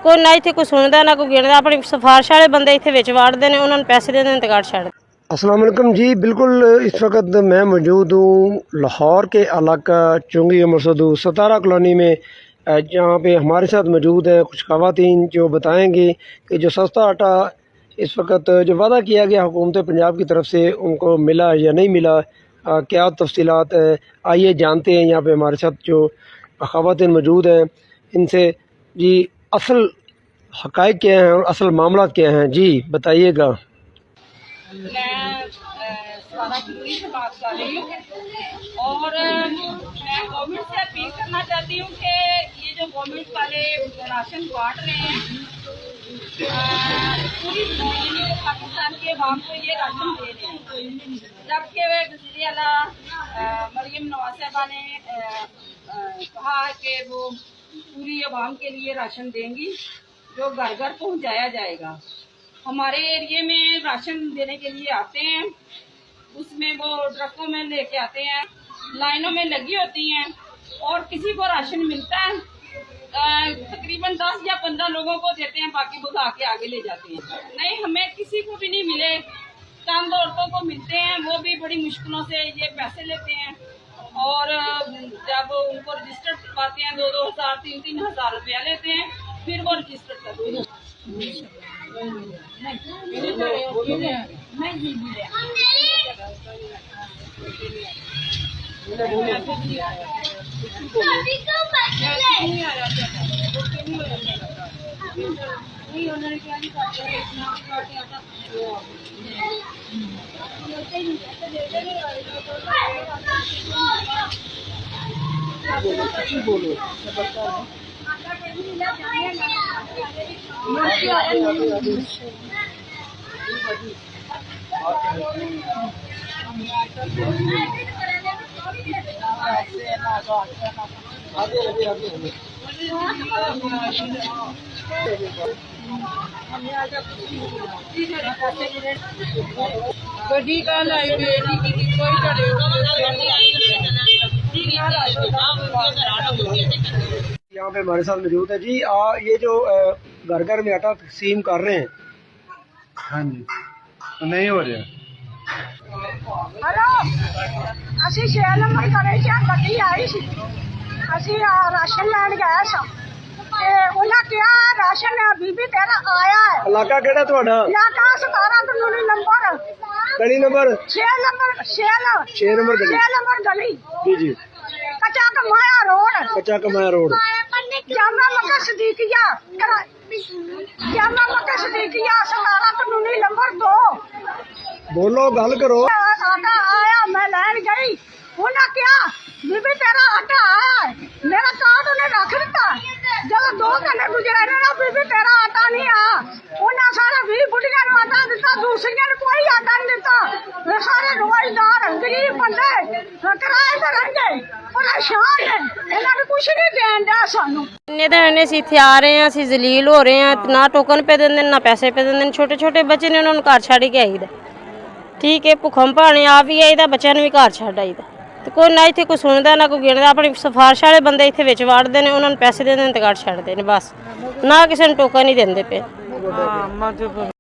कोई ना इत्थे कोई सुनदा ना कोई गिनदा, अपनी सिफारिश वाले बंदे इत्थे विच वाड़दे ने, उन्हां नूं पैसे दे देंदे ते कार्ड छड्ड। अस्सलाम वालेकुम जी, बिल्कुल इस वक्त मैं मौजूद हूँ लाहौर के इलाका चुंगी मरसदू 17 कॉलोनी में, जहाँ पे हमारे साथ मौजूद है कुछ ख़वातीन जो बताएंगी कि जो सस्ता आटा इस वक्त जो वादा किया गया हुकूमत पंजाब की तरफ से उनको मिला या नहीं मिला, क्या तफसीलात है आइए जानते हैं। यहाँ पे हमारे साथ जो ख़वातीन मौजूद हैं इनसे जी असल हक़ाइक़ क्या हैं और असल मामला क्या हैं, जी बताइएगा। मैं सारा किलोई से बात कर रही हूँ और मैं गवर्नमेंट से अपील करना चाहती हूँ कि ये जो गवर्नमेंट वाले राशन बांट रहे हैं, पूरी पाकिस्तान के अवाम को ये राशन दे रहे हैं, जबकि वज़ीर आला मरियम नवाज साहिबा ने कहा है कि वो पूरी अवाम के लिए राशन देंगी जो घर घर पहुँचाया जाएगा। हमारे एरिए में राशन देने के लिए आते हैं, उसमें वो ट्रकों में लेके आते हैं, लाइनों में लगी होती हैं और किसी को राशन मिलता है, तकरीबन 10 या 15 लोगों को देते हैं, बाकी बुला के आगे ले जाते हैं। नहीं, हमें किसी को भी नहीं मिले, चंद औरतों को मिलते हैं, वो भी बड़ी मुश्किलों से ये पैसे लेते हैं और जब उनको रजिस्टर करवाते हैं 2-2 हज़ार 3-3 हज़ार रुपया लेते हैं, फिर वो रजिस्टर करते हैं। यहाँ पे हमारे साथ मौजूद है जी। ये जो घर घर में आटा तकसीम कर रहे हैं, हाँ जी, तो नहीं हो रहा। हेलो, ਅਸੀਂ 6 ਨੰਬਰ ਘਰੇ ਚ ਗੱਡੀ ਆਈ ਸੀ, ਅਸੀਂ ਰਾਸ਼ਨ ਲੈਣ ਗਏ ਸਾਂ ਤੇ ਉਹਨਾਂ ਕਿਹਾ ਰਾਸ਼ਨ ਬੀਬੀ ਤੇਰਾ ਆਇਆ ਹੈ। इलाका केड़ा ਤੁਹਾਡਾ? ਇਲਾਕਾ 17 ਕਲੋਨੀ ਨੰਬਰ गली नंबर 6 नंबर 6 नंबर गली। 6 नंबर गली जी जी, कच्चा कमाया रोड, कच्चा कमाया रोड, जामा मक्का सदीकिया, जामा मक्का सदीकिया 17 कलोनी नंबर 2। बोलो गल करो। आटा आया, मैं लैन गई, उन्हें क्या बीबी तेरा आटा आया है, मेरा कार्ड उन्हें रख दिता। जब 2 घंटे गुजरे ना बीबी तेरा आटा नहीं आया, उन्हें सारे 20 बुढ़िया ने आटा दिता, दूसरिया ने कोई आटा नहीं दिता। सारे रोजगार गरीब बंदे किराए पर रहेंगे, परेशान है, इन्होंने कुछ नहीं देन दिया सानू। इन्ने दिन ਅਸੀਂ ਇੱਥੇ ਆ ਰਹੇ ਹਾਂ, ਅਸੀਂ ਜ਼ਲੀਲ ਹੋ ਰਹੇ ਹਾਂ, ਨਾ ਟੋਕਨ ਪੇ ਦਿੰਦੇ ਨਾ ਪੈਸੇ ਪੇ ਦਿੰਦੇ। ਛੋਟੇ ਛੋਟੇ ਬੱਚੇ ਨੇ, ਉਹਨਾਂ ਨੂੰ ਘਰ ਛੱਡ ਕੇ ਆਈਦਾ। ठीक है, भुखों भाने आप भी आईदा, बच्चों भी घर छड्ड आईदा, तो कोई ना इत्थे कोई सुनदा ना कोई गिनदा, अपनी सिफारिश वाले बंदे इत्थे विच वाड़दे ने, उन्हां नूं पैसे दे देंदे ते घर छड्डदे ने, बस ना किसी नूं टोकन ही देंदे पे।